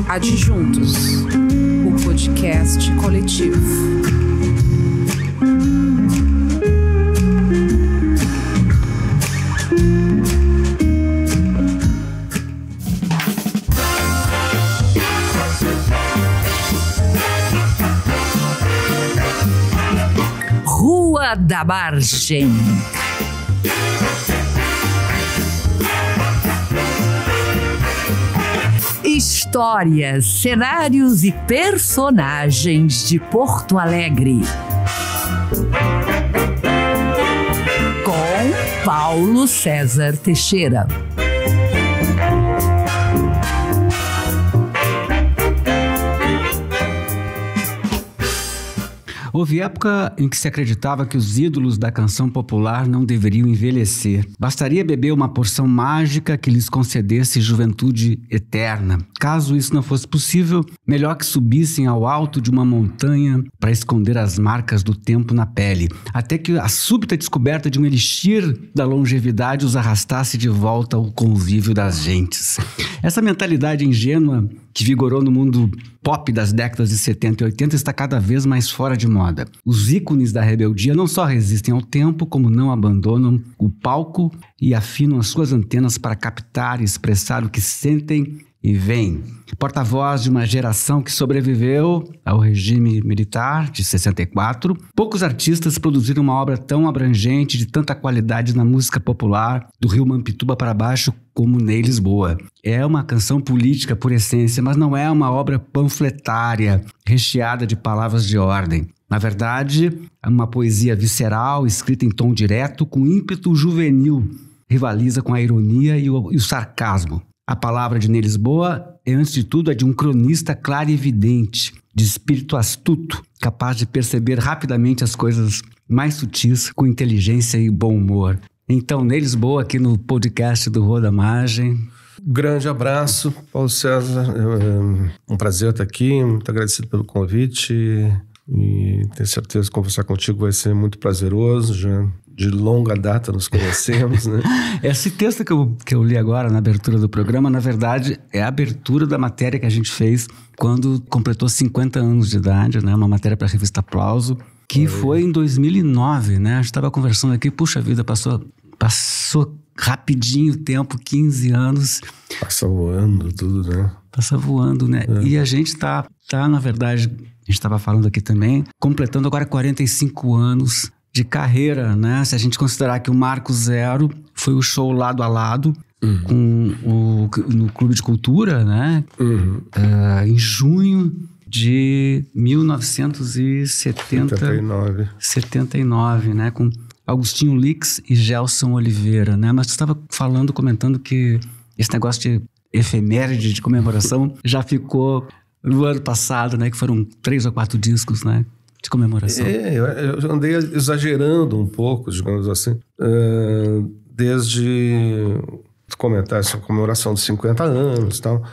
Adjuntos, o podcast coletivo. Rua da Margem. Histórias, cenários e personagens de Porto Alegre. Com Paulo César Teixeira. Houve época em que se acreditava que os ídolos da canção popular não deveriam envelhecer. Bastaria beber uma porção mágica que lhes concedesse juventude eterna. Caso isso não fosse possível, melhor que subissem ao alto de uma montanha para esconder as marcas do tempo na pele, até que a súbita descoberta de um elixir da longevidade os arrastasse de volta ao convívio das gentes. Essa mentalidade ingênua que vigorou no mundo pop das décadas de 70 e 80 está cada vez mais fora de moda. Os ícones da rebeldia não só resistem ao tempo, como não abandonam o palco e afinam as suas antenas para captar e expressar o que sentem e veem. Porta-voz de uma geração que sobreviveu ao regime militar de 64, poucos artistas produziram uma obra tão abrangente, de tanta qualidade na música popular, do Rio Mampituba para baixo, como Ney Lisboa. É uma canção política por essência, mas não é uma obra panfletária, recheada de palavras de ordem. Na verdade, é uma poesia visceral, escrita em tom direto, com ímpeto juvenil, rivaliza com a ironia e o sarcasmo. A palavra de Ney Lisboa é, antes de tudo, a de um cronista clarividente, de espírito astuto, capaz de perceber rapidamente as coisas mais sutis, com inteligência e bom humor. Então, Ney Lisboa, aqui no podcast do Rua da Margem. Grande abraço, Paulo César. Um prazer estar aqui, muito agradecido pelo convite e tenho certeza que conversar contigo vai ser muito prazeroso. Já de longa data nos conhecemos, né? Esse texto que eu li agora na abertura do programa, na verdade, é a abertura da matéria que a gente fez quando completou 50 anos de idade, né? Uma matéria para a revista Aplauso, que foi em 2009, né? A gente estava conversando aqui, puxa vida, passou rapidinho o tempo, 15 anos. Passa voando tudo, né? Passa voando, né? É. E a gente tá, na verdade, a gente estava falando aqui também, completando agora 45 anos de carreira, né? Se a gente considerar que o Marco Zero foi o show lado a lado no Clube de Cultura, né? Em junho de 1979, né? Com Agostinho Lix e Gelson Oliveira, né? Mas tu estava comentando que esse negócio de efeméride, de comemoração, já ficou no ano passado, né? Que foram 3 ou 4 discos, né? De comemoração. Eu andei exagerando um pouco, digamos assim, desde comentar essa comemoração de 50 anos e tal,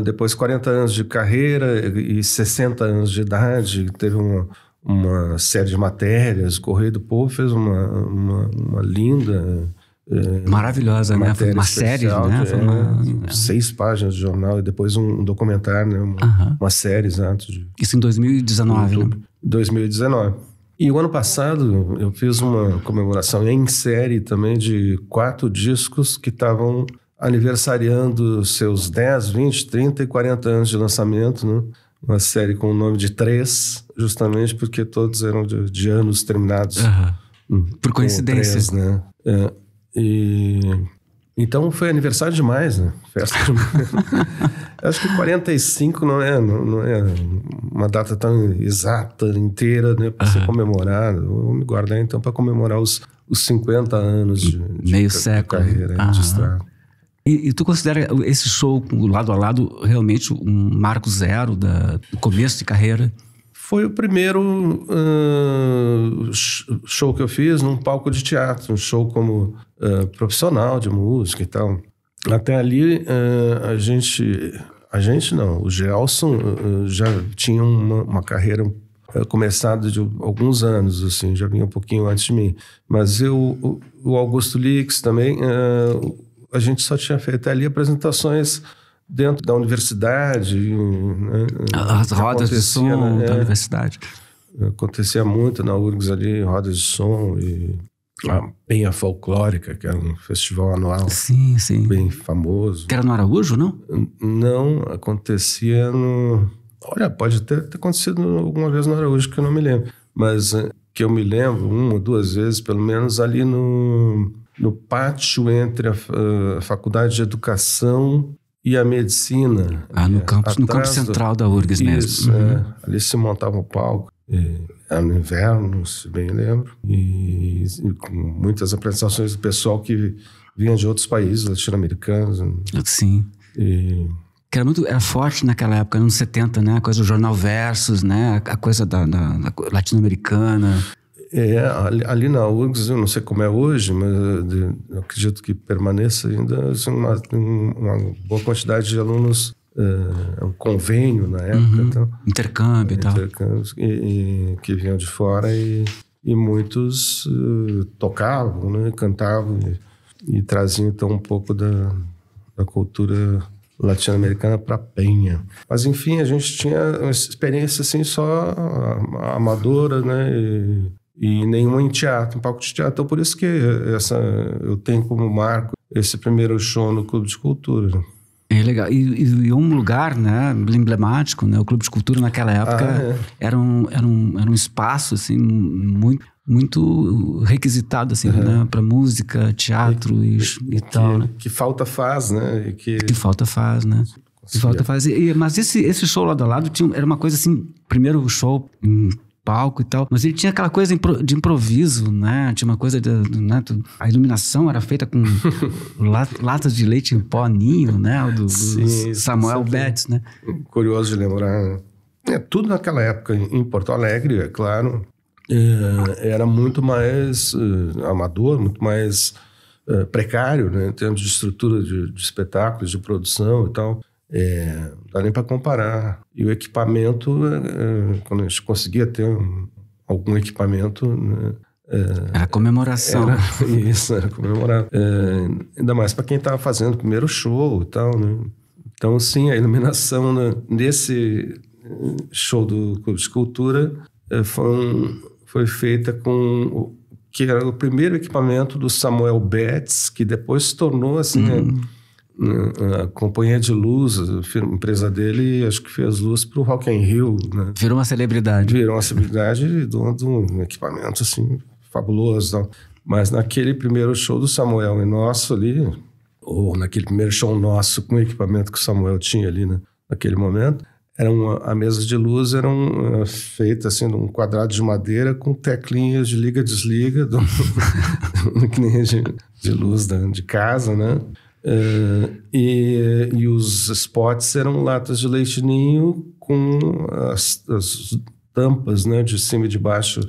depois 40 anos de carreira e 60 anos de idade, teve uma série de matérias, o Correio do Povo fez uma linda... maravilhosa, né? Foi uma série, né? 6 páginas de jornal e depois um documentário, né? Uma série, exato. Isso em 2019, né? 2019. E o ano passado eu fiz uma comemoração em série também de 4 discos que estavam aniversariando seus 10, 20, 30 e 40 anos de lançamento, né? Uma série com o nome de 3, justamente porque todos eram de anos terminados. Por coincidência. 3, né? Então foi aniversário demais, né? Festa demais. Acho que 45 não é uma data tão exata, inteira, né? Para ser comemorado. Vou me guardar então para comemorar os 50 anos de meio século. Carreira, de estrada. E tu considera esse show lado a lado realmente um marco zero do começo de carreira? Foi o primeiro show que eu fiz num palco de teatro, um show como profissional de música e tal. Até ali, o Gelson já tinha uma carreira começada de alguns anos, assim, já vinha um pouquinho antes de mim. Mas o Augusto Lix também, a gente só tinha feito ali apresentações dentro da universidade. Né? As rodas de som da universidade. Acontecia muito na URGS ali, rodas de som e a Penha Folclórica, que era um festival anual. Sim, sim. Bem famoso. Que era no Araújo, não? Não, acontecia no... Olha, pode ter acontecido alguma vez no Araújo, que eu não me lembro. Mas que eu me lembro, 1 ou 2 vezes, pelo menos, ali no pátio entre a Faculdade de Educação e a Medicina. No campus central da URGS mesmo. Isso, ali se montava o palco. Era no inverno, se bem lembro. E com muitas apresentações do pessoal que vinha de outros países latino-americanos. Sim. Que era forte naquela época, nos 70, né? A coisa do jornal Versus, né? A coisa da latino-americana. Ali na URGS, eu não sei como é hoje, mas eu acredito que permaneça ainda assim, uma boa quantidade de alunos, um convênio na época. Então, intercâmbio e tal. Intercâmbios que vinham de fora e muitos tocavam, né? Cantavam e traziam então um pouco da cultura latino-americana para Penha. Mas enfim, a gente tinha uma experiência assim só amadora, né? E nenhuma em teatro, um palco de teatro. Então por isso que eu tenho como marco esse primeiro show no Clube de Cultura. É legal. E um lugar, né, emblemático, né? O Clube de Cultura naquela época era um espaço assim muito requisitado assim, né, para música, teatro e tal, né? Que falta faz, né? Que falta faz, né? Que falta faz. Mas esse show lado a lado era uma coisa assim, primeiro show em palco e tal, mas ele tinha aquela coisa de improviso, né? Tinha uma coisa né? A iluminação era feita com latas de leite em pó ninho, né? Do Samuel Betts, né? Curioso de lembrar. Tudo naquela época em Porto Alegre, é claro, era muito mais amador, muito mais precário, né? Em termos de estrutura de espetáculos, de produção e tal. Não dá nem para comparar. E o equipamento, quando a gente conseguia ter algum equipamento, né, era comemoração. Era comemorar. Ainda mais para quem estava fazendo o primeiro show e tal, né? Então, sim, a iluminação nesse show do Clube de Cultura foi feita com que era o primeiro equipamento do Samuel Betts, que depois se tornou assim, a companhia de luz, a empresa dele, acho que fez luz para o Rock in Rio, né? Virou uma celebridade. Dono de um equipamento assim, fabuloso. Não? Mas naquele primeiro show do Samuel e nosso ali, ou naquele primeiro show nosso com o equipamento que o Samuel tinha ali, né? Naquele momento, a mesa de luz era feita assim, de um quadrado de madeira com teclinhas de liga-desliga, que nem de luz de casa, né? E os spots eram latas de leite ninho com as tampas, né, de cima e de baixo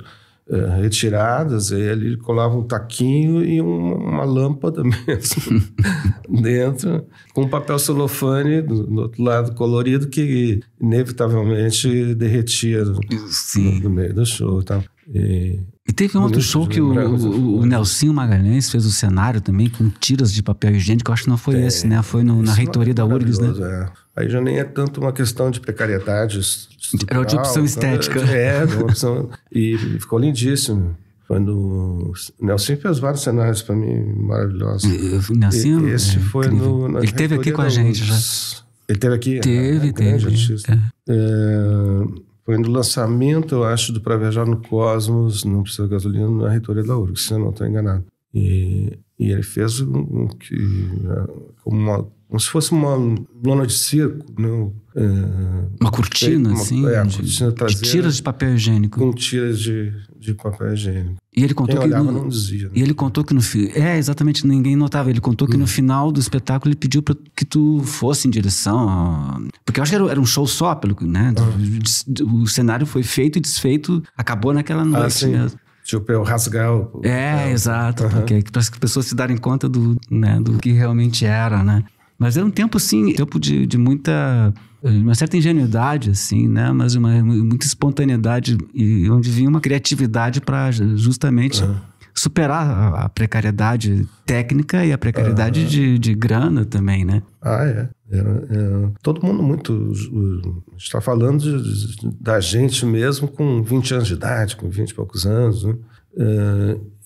retiradas, e ali ele colava um taquinho e uma lâmpada mesmo dentro, com papel celofane do outro lado colorido que inevitavelmente derretia no meio do show e tal. E teve um outro show que o Nelsinho Magalhães fez o cenário também com tiras de papel higiênico. Eu acho que não foi esse, né? Foi na reitoria da URGS, né? Aí já nem é tanto uma questão de precariedade estrutural. Era de opção estética. De opção. E ficou lindíssimo. O Nelsinho fez vários cenários para mim maravilhosos. O Nelsinho, esse foi ele esteve aqui com a gente já. Ele esteve aqui? Teve. Foi no lançamento, eu acho, do Pra Viajar no Cosmos, não precisa de gasolina, na reitoria da URGS, se eu não estou enganado. E ele fez como se fosse uma lona de circo, né? Uma cortina, assim, cortina traseira, de tiras de papel higiênico. Com tiras de papel higiênico. E ele contou Quem olhava não dizia. Né? E ele contou que exatamente, ninguém notava. Ele contou que no final do espetáculo ele pediu para que tu fosse em direção porque eu acho que era um show só, né? O cenário foi feito e desfeito, acabou naquela noite mesmo. Tipo, eu rasgar o... exato, porque para as pessoas se darem conta do que realmente era, né? Mas era um tempo, sim, de muita... uma certa ingenuidade, assim, né? Mas muita espontaneidade, e onde vinha uma criatividade para justamente superar a precariedade técnica e a precariedade de grana também, né? Todo mundo muito... está falando da gente mesmo com 20 anos de idade, com 20 e poucos anos, né?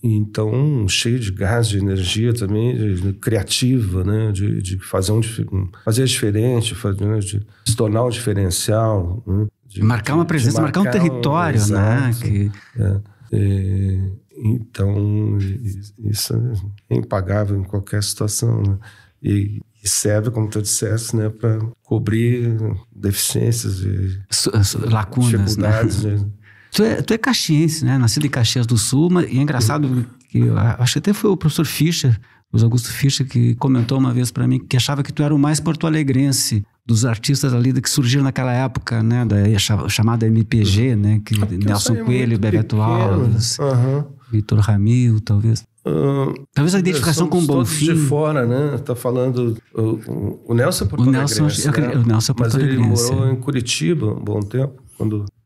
Então, cheio de gás, de energia também, criativa, né? De fazer diferente, de se tornar um diferencial, né? Marcar uma presença, marcar um território, né? Então, isso é impagável em qualquer situação, né? E serve, como tu disseste, né, para cobrir deficiências e lacunas, dificuldades, né? Tu é caxiense, né? Nascido em Caxias do Sul, e é engraçado que acho que até foi o professor Fischer, Luiz Augusto Fischer, que comentou uma vez para mim que achava que tu era o mais porto-alegrense dos artistas ali que surgiram naquela época, né? Da chamada MPG, né? Que Nelson Coelho, Bebeto Alves, Vitor Ramil, talvez. Talvez a identificação com o Bonfim. De fora, né? Tá falando... O Nelson é porto-alegrense, o Nelson é porto-alegrense. Mas ele morou em Curitiba um bom tempo,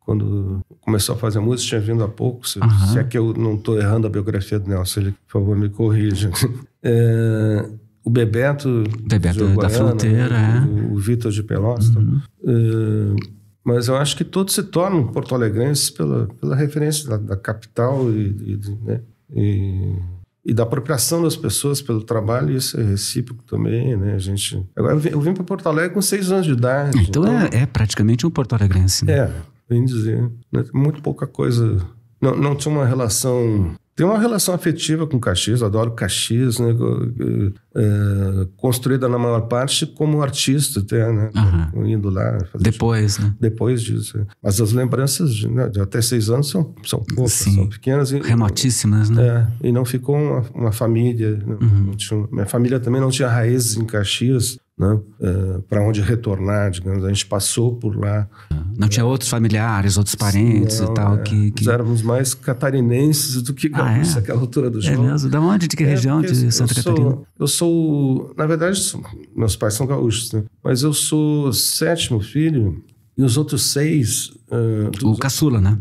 quando começou a fazer música, tinha vindo há pouco. Se é que eu não estou errando a biografia do Nelson, ele, por favor, me corrija. O Bebeto da Fronteira, o Vitor de Pelotas. Mas eu acho que todos se tornam porto-alegrenses pela referência da capital e da apropriação das pessoas pelo trabalho. Isso é recíproco também, né? Agora eu vim para Porto Alegre com 6 anos de idade. Então é praticamente um porto-alegrense, né? Bem dizer. Muito pouca coisa. Não tinha uma relação... Tem uma relação afetiva com Caxias, eu adoro Caxias, né? Construída na maior parte como artista até, né? Indo lá. Depois, né? Depois disso. Mas as lembranças de até 6 anos são poucas, são pequenas. Remotíssimas, né? E não ficou uma família. Minha família também não tinha raízes em Caxias, né? Para onde retornar, digamos. A gente passou por lá. Não tinha outros familiares, outros parentes e tal? Nós éramos mais catarinenses do que gaúchos naquela altura do jogo. É mesmo? Da onde? De que região de Santa Catarina? Eu sou... Na verdade, meus pais são gaúchos, né? Mas eu sou o 7º filho e os outros 6... o caçula, né?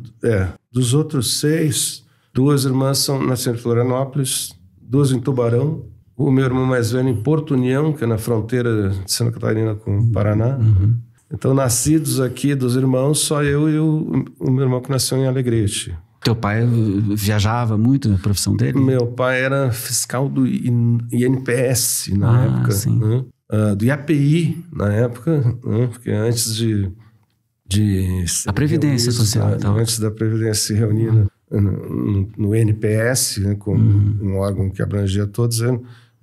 Dos outros 6, 2 irmãs nasceram em Florianópolis, 2 em Tubarão, o meu irmão mais velho em Porto União, que é na fronteira de Santa Catarina com o Paraná. Então, nascidos aqui dos irmãos, só eu e o meu irmão que nasceu em Alegrete. Teu pai viajava muito na profissão dele? Meu pai era fiscal do INPS na época. Né? Do IAPI na época, né? Porque antes de a Previdência Social. Então. Antes da Previdência se reunir no INPS, né? Com um órgão que abrangia todos, a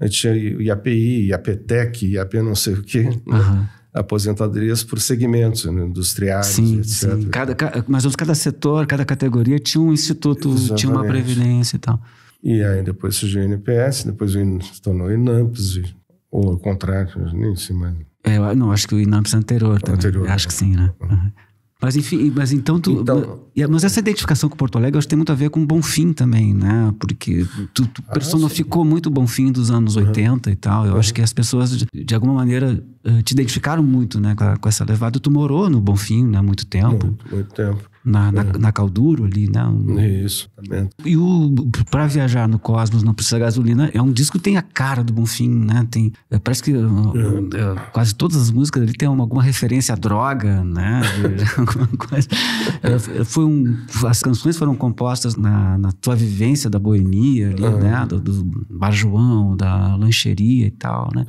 gente tinha o IAPI, IAPTEC, IAP não sei o quê, né? Aposentadorias por segmentos, né? Industriais, etc. Sim. Mas cada setor, cada categoria tinha um instituto, tinha uma previdência e tal. E aí depois surgiu o INPS, depois se tornou o INAMPS, ou ao contrário, nem sei mais. Não, acho que o INAMPS é anterior também. Acho que sim, né? Mas enfim, mas essa identificação com Porto Alegre, eu acho que tem muito a ver com o Bonfim também, né? Porque tu personificou muito o Bonfim dos anos 80 e tal. Eu acho que as pessoas, de alguma maneira, te identificaram muito, né? Com essa levada. Tu morou no Bonfim, né? Muito tempo. Muito tempo. Na Calduro ali, né? Isso, também. E Pra Viajar no Cosmos Não Precisa Gasolina é um disco que tem a cara do Bonfim, né? Parece que quase todas as músicas ali tem alguma referência à droga, né? Alguma coisa. As canções foram compostas na tua vivência da boemia ali, né? Do Bar João, da lancheria e tal, né?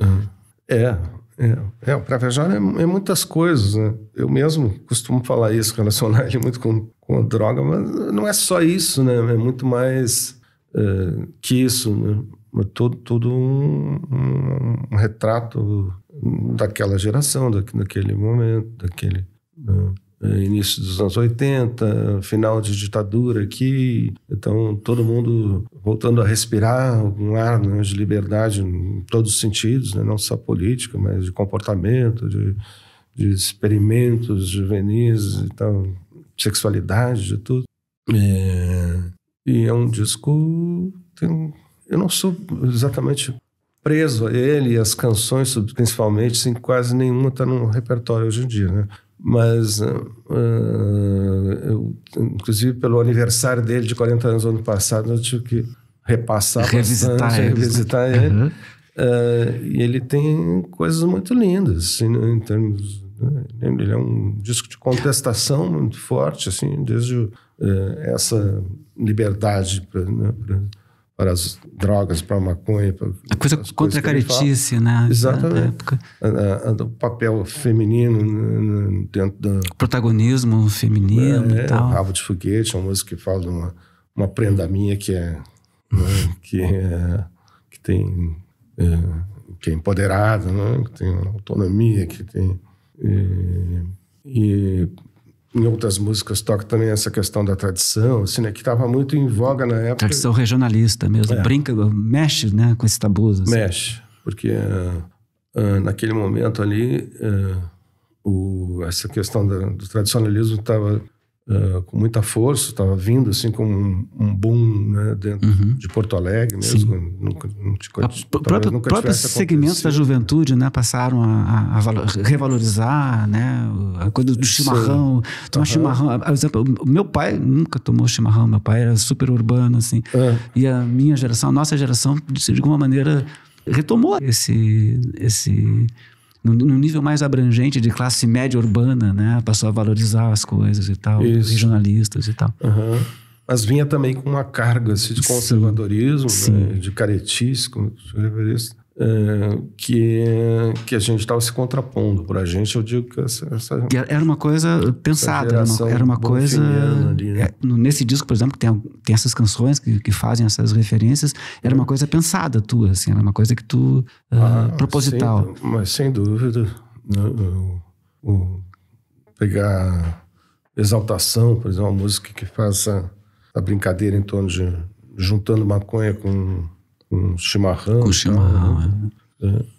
O Pra Viajar é muitas coisas, né? Eu mesmo costumo falar isso, relacionar ele muito com a droga, mas não é só isso, né? É muito mais que isso, né? Todo um retrato daquela geração, daquele momento, daquele início dos anos 80, final de ditadura aqui. Então, todo mundo voltando a respirar um ar, né, de liberdade em todos os sentidos, né, não só política, mas de comportamento, de experimentos juvenis e tal, sexualidade, de tudo. E é um disco... Eu não sou exatamente preso a ele, e as canções, principalmente, assim, quase nenhuma está no repertório hoje em dia, né? Mas, inclusive, pelo aniversário dele de 40 anos ano passado, eu tive que repassar revisitar bastante, eles, revisitar né? ele. E ele tem coisas muito lindas, assim, né, em termos... Ele é um disco de contestação muito forte, assim, desde essa liberdade para as drogas, para a maconha. A coisa contra a caretice, né? Exatamente. O papel feminino dentro do... Protagonismo feminino e tal. Rabo de Foguete, uma música que fala de uma prenda minha que é... né, que é empoderada, né, que tem autonomia, que tem... E em outras músicas toca também essa questão da tradição, assim, né, que estava muito em voga na época. Tradição regionalista mesmo, brinca, mexe, né, com esses tabus. Assim. Mexe, porque naquele momento ali essa questão do tradicionalismo estava com muita força, estava vindo assim como um boom, né, dentro de Porto Alegre mesmo. Próprios segmentos da juventude, né, passaram a revalorizar, né, a coisa do chimarrão. Tomar chimarrão. Por exemplo, o meu pai nunca tomou chimarrão, meu pai era super urbano, assim. E a minha geração, a nossa geração, de alguma maneira, retomou esse no nível mais abrangente de classe média urbana, né? Passou a valorizar as coisas e tal, regionalistas e tal. Mas vinha também com uma carga assim, de conservadorismo, né? De caretice, que a gente estava se contrapondo. Por a gente, eu digo que essa era uma coisa pensada, era uma coisa... Ali, né? Nesse disco, por exemplo, que tem essas canções que fazem essas referências, era uma coisa pensada tua, assim, era uma coisa que tu... proposital. Mas sem dúvida, pegar Exaltação, por exemplo, uma música que faz a brincadeira em torno de juntando maconha com chimarrão. Com chimarrão,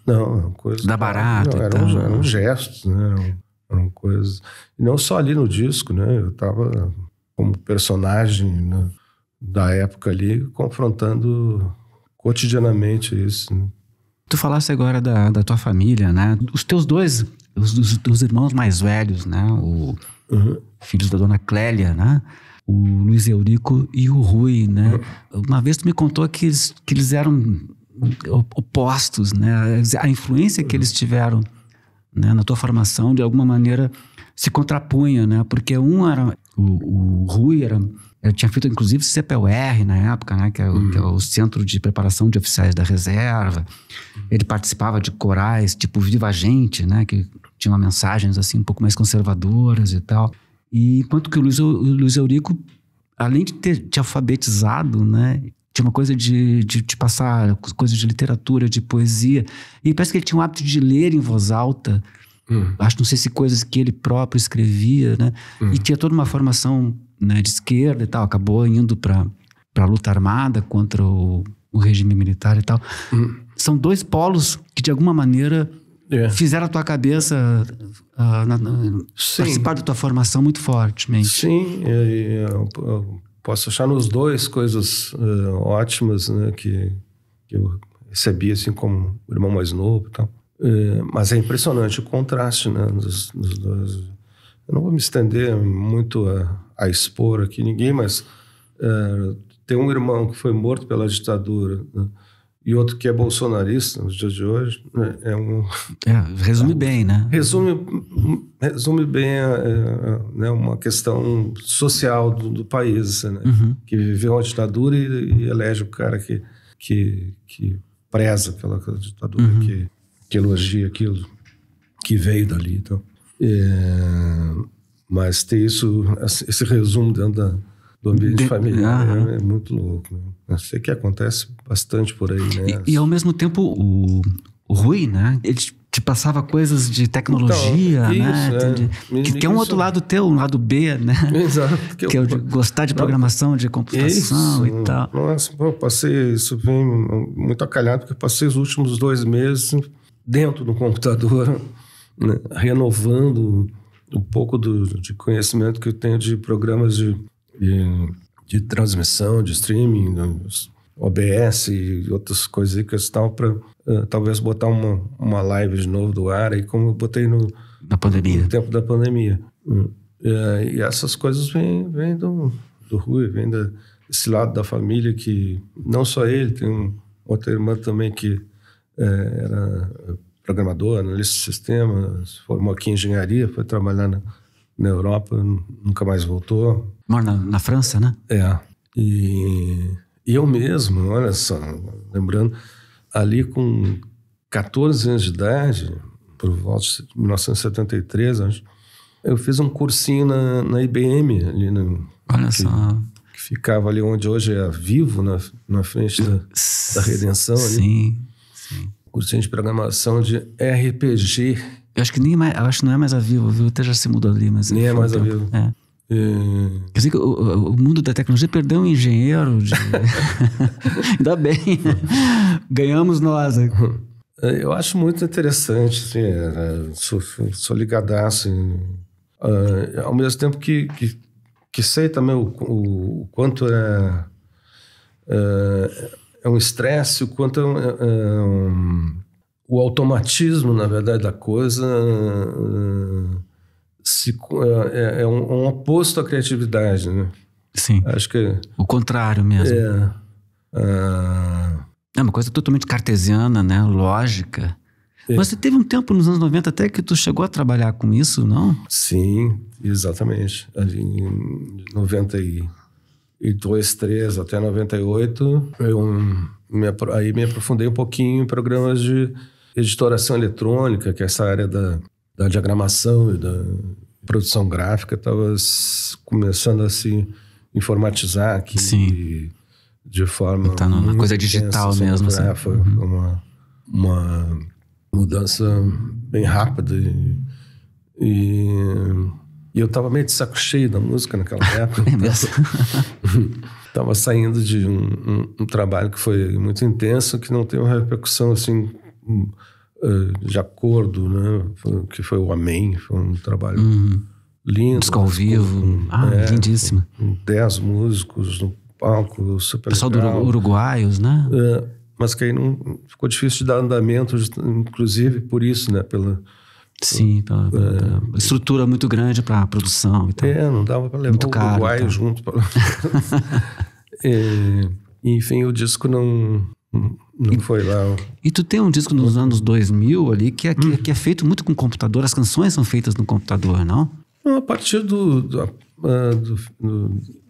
Não, uma coisa... Da barata e tal. Eram gestos, né? Eram coisas... E não só ali no disco, né? Eu estava como personagem, né, da época ali, confrontando cotidianamente isso, né? Tu falaste agora da tua família, né? Os teus dois, os irmãos mais velhos, né? Filhos da dona Clélia, né? O Luiz Eurico e o Rui, né? Uma vez tu me contou que eles eram opostos, né? A influência que eles tiveram, né, na tua formação, de alguma maneira, se contrapunha, né? Porque o Rui tinha feito, inclusive, CPUR na época, né? Que é o Centro de Preparação de Oficiais da Reserva. Ele participava de corais, tipo Viva a Gente, né? Que tinham mensagens, assim, um pouco mais conservadoras e tal. E enquanto que o Luiz Eurico, além de ter te alfabetizado, né, tinha uma coisa de passar coisas de literatura, de poesia, e parece que ele tinha um hábito de ler em voz alta, não sei se coisas que ele próprio escrevia, né, e tinha toda uma formação, né, de esquerda e tal, acabou indo para a luta armada contra o regime militar e tal. São dois polos que de alguma maneira fizeram a tua cabeça participar da tua formação muito fortemente. Sim, eu posso achar nos dois coisas ótimas, né, que eu recebi assim como o irmão mais novo e tal. Mas é impressionante o contraste, né, dos dois. Eu não vou me estender muito a expor aqui ninguém, mas tem um irmão que foi morto pela ditadura, né, e outro que é bolsonarista nos dias de hoje, né, resume bem, né? Resume bem né, uma questão social do país, né, que viveu uma ditadura e elege o cara que preza aquela ditadura, que elogia aquilo que veio dali. Então, mas ter esse resumo dentro do ambiente familiar é muito louco, né? Eu sei que acontece bastante por aí, né? E ao mesmo tempo o Rui, né? Ele te passava coisas de tecnologia, então, né? Que é um outro lado teu, um lado B, né? Exato. Que é o de gostar de programação, de computação e tal. Nossa, isso vem muito acalhado, porque eu passei os últimos 2 meses dentro do computador, né? Renovando um pouco de conhecimento que eu tenho de programas de transmissão, de streaming, OBS e outras coisas que tal, para talvez botar uma live de novo do ar, aí como eu botei no tempo da pandemia. E essas coisas vêm do Rui, vêm esse lado da família que não só ele, tem outra irmã também que era programador, analista de sistemas, formou aqui em engenharia, foi trabalhar na Europa, nunca mais voltou. Mora na França, né? E eu mesmo, olha só, lembrando, ali com 14 anos de idade, por volta de 1973, acho, eu fiz um cursinho na IBM, ali olha só. Que ficava ali onde hoje é a Vivo, na frente da Redenção. Sim. Cursinho de programação de RPG. Eu acho que acho que não é mais a Vivo até já se mudou ali, mas nem é mais a Vivo. Quer dizer que o mundo da tecnologia perdeu um engenheiro. Ainda bem. Ganhamos nós. Eu acho muito interessante, assim, sou ligadaço. Ao mesmo tempo que sei também o quanto é um estresse, o quanto o automatismo, na verdade, da coisa é um oposto à criatividade, né? Sim. Acho que o contrário mesmo. É uma coisa totalmente cartesiana, né? Lógica. Mas você teve um tempo nos anos 90 até que tu chegou a trabalhar com isso, não? Sim, exatamente. Ali em 92, 3 até 98, eu me aprofundei um pouquinho em programas de editoração eletrônica, que é essa área da diagramação e da produção gráfica estava começando a se informatizar aqui. Sim. De forma tá numa coisa digital intensa, mesmo. Assim. Foi uma mudança bem rápida e eu estava meio de saco cheio da música naquela época. Estava saindo de um trabalho que foi muito intenso, que não tem uma repercussão assim de acordo, né? Que foi o Amém, foi um trabalho lindo. Disco ao vivo, lindíssimo. 10 músicos no palco, super pessoal legal. Do Uruguaios, né? Mas que aí não ficou difícil de dar andamento, inclusive por isso, né? Sim, pela estrutura muito grande para a produção e tal. Não dava para levar o Uruguai junto. Enfim, o disco não foi lá. E tu tem um disco nos anos 2000 ali que é feito muito com computador, as canções são feitas no computador, não? A partir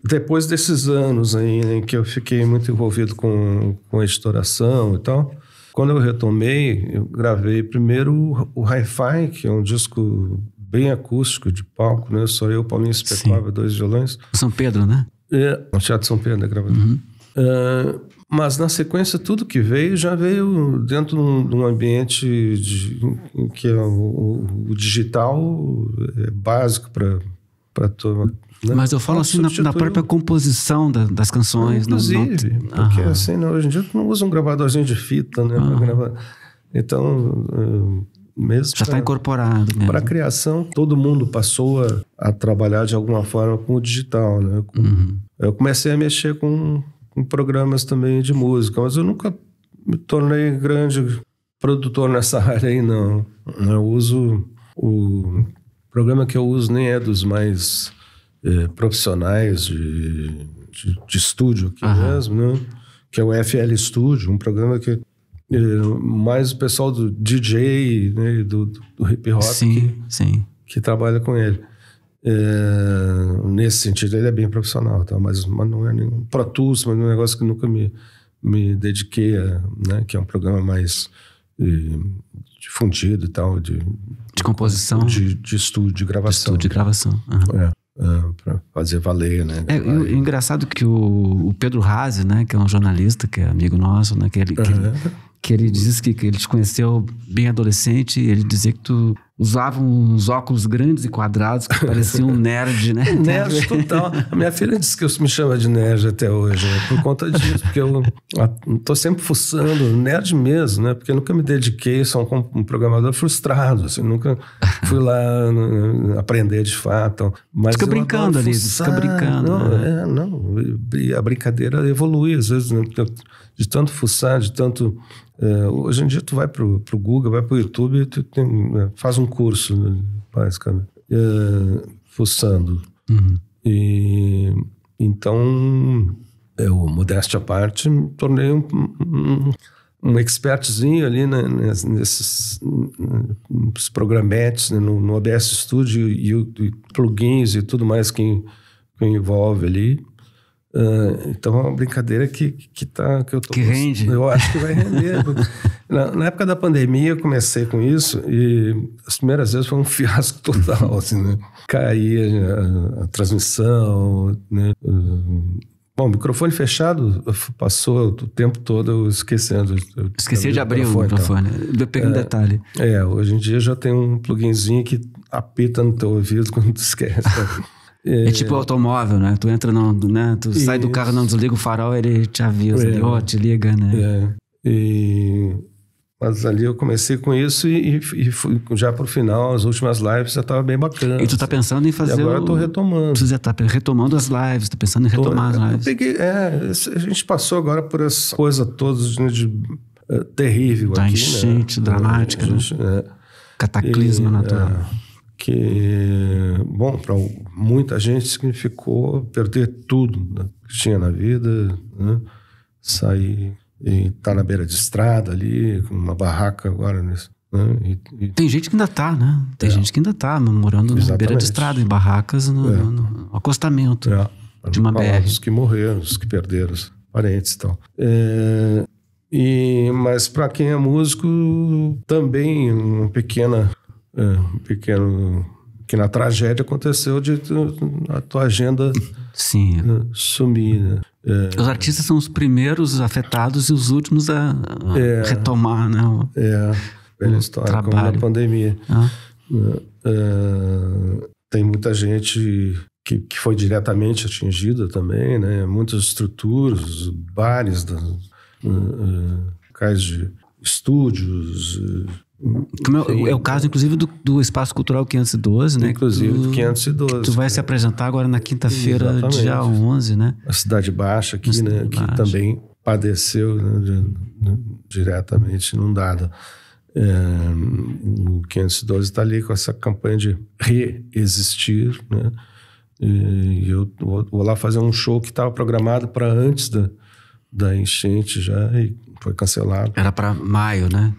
depois desses anos aí, em que eu fiquei muito envolvido com editoração e tal, quando eu retomei, eu gravei primeiro o Hi-Fi, que é um disco bem acústico, de palco, né? Só eu, Paulinho Specova, 2 violões. São Pedro, né? No Teatro São Pedro, gravando. Mas na sequência, tudo que veio já veio dentro de um ambiente em que o digital é básico para todo. Né? Mas eu falo assim na própria composição das canções. Inclusive, porque assim, hoje em dia tu não usa um gravadorzinho de fita, né? Pra gravar. Então, mesmo já está incorporado. Para a criação, todo mundo passou a trabalhar de alguma forma com o digital, né? Eu comecei a mexer com programas também de música, mas eu nunca me tornei grande produtor nessa área aí, não. Eu uso o programa que eu uso nem é dos mais profissionais de estúdio aqui mesmo, né? Que é o FL Studio, um programa que mais o pessoal do DJ, né? do hip hop que trabalha com ele. Nesse sentido ele é bem profissional, tá? mas não é nenhum Pro Tools, mas é um negócio que nunca me dediquei né? Que é um programa mais difundido e tal, de composição, de estúdio, de gravação. De gravação. Para fazer valer, né? O engraçado que o Pedro Razzi, né, que é um jornalista, que é amigo nosso, né, que ele diz que ele te conheceu bem adolescente, e ele dizia que tu usava uns óculos grandes e quadrados que pareciam um nerd, né? Nerd total. A minha filha disse que me chama de nerd até hoje, né? Por conta disso, porque eu tô sempre fuçando, nerd mesmo, né? Porque eu nunca me dediquei, sou um programador frustrado, assim, nunca fui lá aprender de fato. Mas fica brincando ali, fica brincando. E a brincadeira evolui, às vezes, né? De tanto fuçar, de tanto... hoje em dia tu vai pro Google, vai pro YouTube, tu faz um curso, né, basicamente, fuçando. E então eu, modéstia à parte, me tornei um expertzinho ali, né, nesses programetes, né, no OBS Studio e plugins e tudo mais que envolve ali. Então é uma brincadeira que eu tô... Que rende. Eu acho que vai render. Na época da pandemia eu comecei com isso e as primeiras vezes foi um fiasco total, assim, né? Caía a transmissão, né? Bom, microfone fechado, passou o tempo todo eu esquecendo. Esqueci de abrir o microfone. Eu peguei um detalhe. Hoje em dia já tem um pluginzinho que apita no teu ouvido quando tu esquece. É tipo automóvel, né? Tu entra, né? Tu sai do carro, não desliga o farol, ele te avisa, ele te liga, né? Mas ali eu comecei com isso e fui já pro final, as últimas lives já tava bem bacana. E tu tá pensando em fazer... E agora eu tô retomando. Tu já tá retomando as lives, tá pensando em retomar as lives. A gente passou agora por essa coisa toda de terrível aqui, enchente, né? Dramática, né? Cataclisma natural. Bom, para muita gente significou perder tudo, né, que tinha na vida, né? Sair e tá na beira de estrada ali, com uma barraca agora, né? Tem gente que ainda tá, né? Tem gente que ainda tá morando na beira de estrada, em barracas, no acostamento de uma BR. Os que morreram, os que perderam os parentes e tal. Mas para quem é músico, também uma pequena... que na tragédia aconteceu de a tua agenda sumir, né? Os artistas são os primeiros afetados e os últimos a retomar, né? Velha história, trabalho. como na pandemia. Tem muita gente que foi diretamente atingida também, né? Muitas estruturas, bares, locais de estúdios... É o caso, inclusive, do Espaço Cultural 512, né? Inclusive do 512. Que tu vai se apresentar agora na quinta-feira, dia 11, né? A Cidade Baixa aqui, né? Que também padeceu, né, diretamente inundada. O 512 está ali com essa campanha de reexistir, né? E eu vou lá fazer um show que estava programado para antes da enchente já e foi cancelado. Era para maio, né?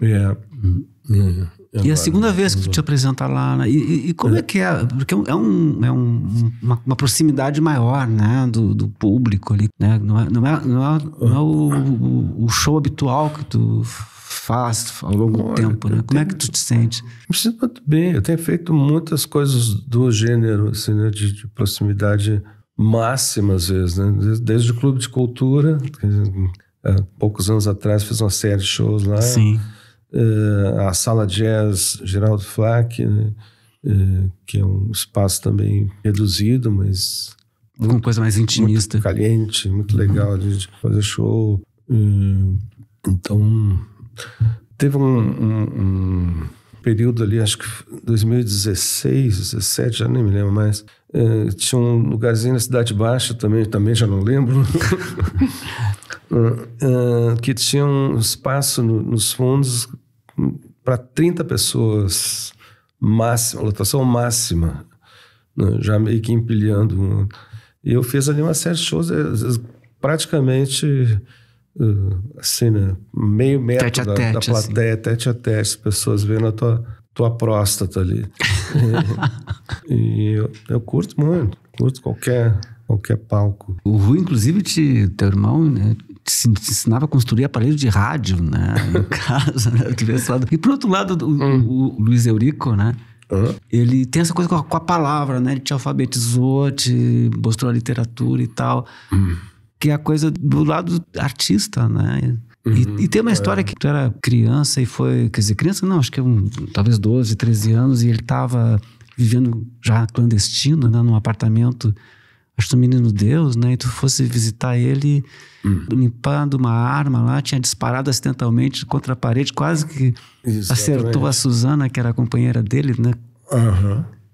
E a segunda vez que tu te apresenta lá, né? E como é que é? Porque é uma proximidade maior, né? Do público ali, né? Não é o show habitual que tu faz ao longo do tempo, né? Como é que tu te sente? Me sinto muito bem. Eu tenho feito muitas coisas do gênero, assim, né? De proximidade máxima, às vezes, né? Desde o Clube de Cultura, poucos anos atrás fiz uma série de shows lá. Sim. A Sala Jazz Geraldo Flack, né? Que é um espaço também reduzido, mas... Alguma coisa mais intimista. Muito caliente, muito legal de fazer show. Então, teve um período ali, acho que 2016, 2017, já nem me lembro mais. Tinha um lugarzinho na Cidade Baixa também já não lembro. Que tinha um espaço nos fundos para 30 pessoas, lotação máxima, né? Já meio que empilhando. E eu fiz ali uma série de shows, praticamente assim, né? Meio metro da plateia, assim. Tete a tete, as pessoas vendo a tua próstata ali. E eu curto muito, curto qualquer palco. O Rui, inclusive, teu irmão, né, te ensinava a construir aparelho de rádio, né? No caso, né? E por outro lado, o Luiz Eurico, né? Ele tem essa coisa com a palavra, né? Ele te alfabetizou, te mostrou a literatura e tal. Que é a coisa do lado artista, né? E tem uma história que tu era criança e foi... Quer dizer, criança não, acho que talvez 12, 13 anos, e ele estava vivendo já clandestino, né? Num apartamento... Acho que o Menino Deus, né? E tu fosse visitar ele limpando uma arma lá, tinha disparado acidentalmente contra a parede, quase que acertou a Suzana, que era a companheira dele, né?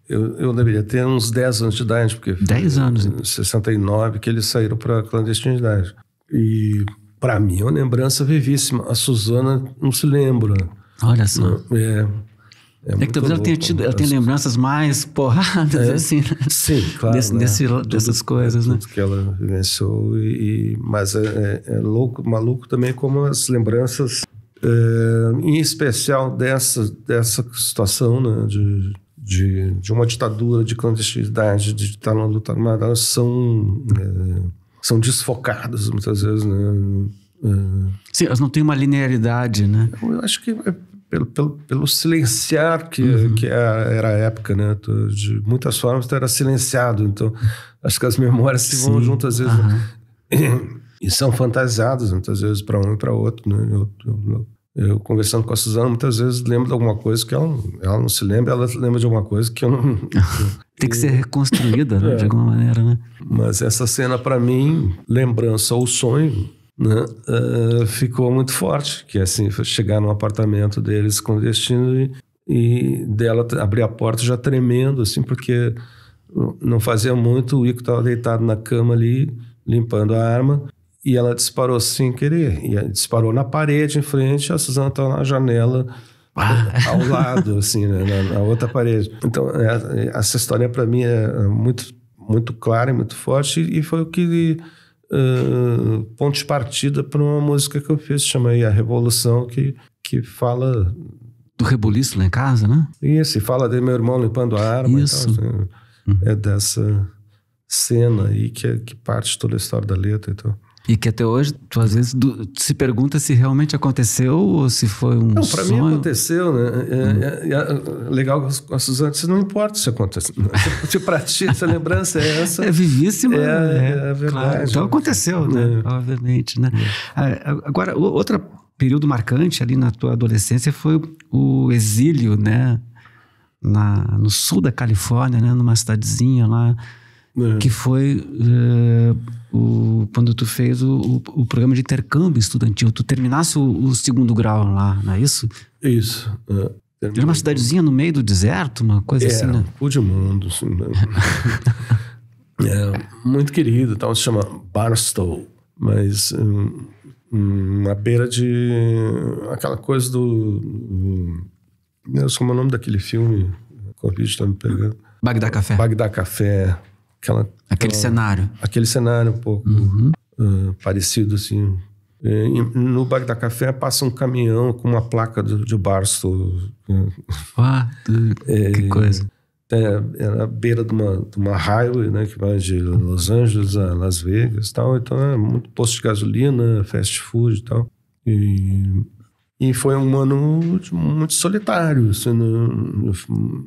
Eu deveria ter uns 10 anos de idade, porque 10 anos. Em 69 que eles saíram para a clandestinidade. E para mim é uma lembrança vivíssima. A Suzana não se lembra. Olha só. É que talvez ela tenha lembranças mais porradas, assim, né? Sim, claro. Dessas coisas, né? Tudo que ela vivenciou. Mas é louco, maluco também como as lembranças, em especial dessa situação, né? De uma ditadura, de clandestinidade, de estar na luta armada, elas são desfocadas muitas vezes, né? Sim, elas não têm uma linearidade, né? Eu acho que pelo silenciar que era a época, né? De muitas formas era silenciado, então acho que as memórias se vão junto às vezes e são fantasiadas muitas vezes para um e para outro, né? Eu conversando com a Suzana muitas vezes lembro de alguma coisa que ela não se lembra, ela lembra de alguma coisa que eu não... Tem que ser reconstruída, né? De alguma maneira, né? Mas essa cena para mim, lembrança ou sonho, né? Ficou muito forte, que assim, chegar no apartamento deles clandestino e dela abrir a porta já tremendo, assim, porque não fazia muito, o Ico estava deitado na cama ali, limpando a arma, e ela disparou sem querer, e disparou na parede em frente, a Suzana estava na janela ao lado, assim, né, na outra parede. Então, essa história para mim é muito, muito clara e muito forte, e foi o que ponto de partida para uma música que eu fiz, chama aí A Revolução, que fala... Do rebuliço lá em casa, né? Isso, e fala de meu irmão limpando a arma. Isso. E tal, assim, é dessa cena aí que parte toda a história da letra e tal. E que até hoje, tu às vezes se pergunta se realmente aconteceu ou se foi um sonho. Não, para mim aconteceu, né? Legal com a Suzana, não importa se aconteceu. Se pra ti essa lembrança é essa... É vivíssima. É verdade. Claro. Então aconteceu, né? Obviamente, né? Agora, outro período marcante ali na tua adolescência foi o exílio, né? No sul da Califórnia, né? Numa cidadezinha lá... Que foi quando tu fez o programa de intercâmbio estudantil. Tu terminasse o segundo grau lá, não é isso? Isso. Era uma cidadezinha no meio do deserto, uma coisa assim, né? Pudimundo, assim, né? Muito querido, tal, se chama Barstow, mas na beira de aquela coisa do... Como é o nome daquele filme? O Covid está me pegando. Bagdá Café. Bagdá Café. Aquele cenário. Aquele cenário um pouco parecido, assim. No Bagdá Café passa um caminhão com uma placa de Barstow. Que coisa. É na beira de uma highway, né, que vai de Los Angeles a Las Vegas e tal. Então é muito posto de gasolina, fast food e tal. E foi um ano muito solitário. Assim,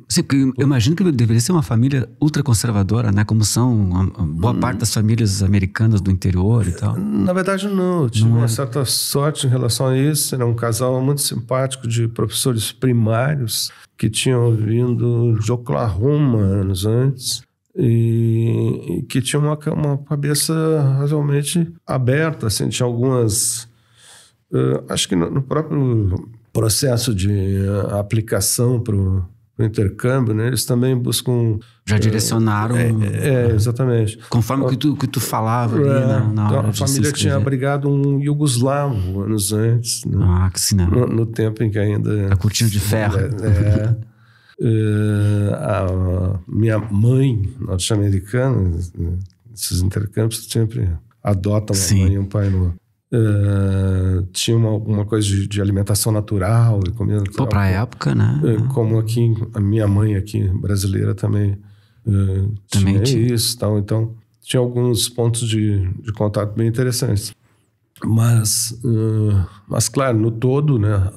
Sim, porque eu imagino que deveria ser uma família ultraconservadora, né? Como são boa parte das famílias americanas do interior e tal. Na verdade, não. Eu tive uma certa sorte em relação a isso. Era um casal muito simpático de professores primários que tinham vindo de Oklahoma anos antes. E que tinham uma cabeça razoavelmente aberta. Assim, tinha algumas... acho que no próprio processo de aplicação para o intercâmbio, né, eles também buscam... Já direcionaram... exatamente. Conforme o que tu falava ali na hora a família tinha abrigado um iugoslavo anos antes. Né, que sim, né? No tempo em que ainda... A cortina de ferro. A minha mãe norte-americana, esses intercâmbios sempre adotam uma mãe e um pai no... tinha alguma coisa de alimentação natural e comida natural. Pra época, né? Como aqui, a minha mãe aqui, brasileira, também tinha isso. Tal. Então, tinha alguns pontos de contato bem interessantes. Mas claro, no todo, né,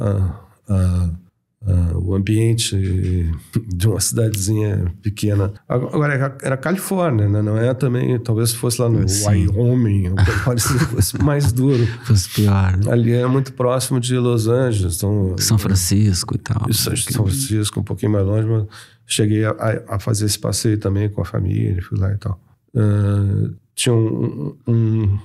o ambiente de uma cidadezinha pequena. Agora, era Califórnia, né? Não é também... Talvez fosse lá no Wyoming, fosse mais duro. Fosse pior. Né? Ali é muito próximo de Los Angeles. Então, São Francisco e tal. Isso, São Francisco, um pouquinho mais longe, mas cheguei a fazer esse passeio também com a família, fui lá e tal. Tinha um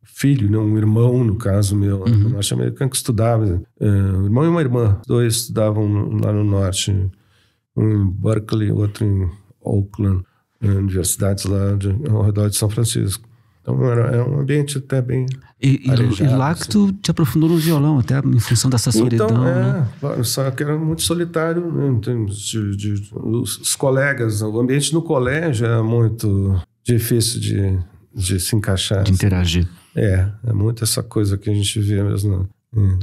filho, né, um irmão, no caso meu, norte-americano, que estudava. Um irmão e uma irmã. Os dois estudavam lá no norte, um em Berkeley, outro em Oakland, universidades lá ao redor de São Francisco. Então era um ambiente até bem E arejado, lá que tu te aprofundou no violão, até em função dessa solidão. Então, né? claro, só que era muito solitário, né, em termos os colegas, o ambiente no colégio é muito difícil de se encaixar. De interagir. É muito essa coisa que a gente vê mesmo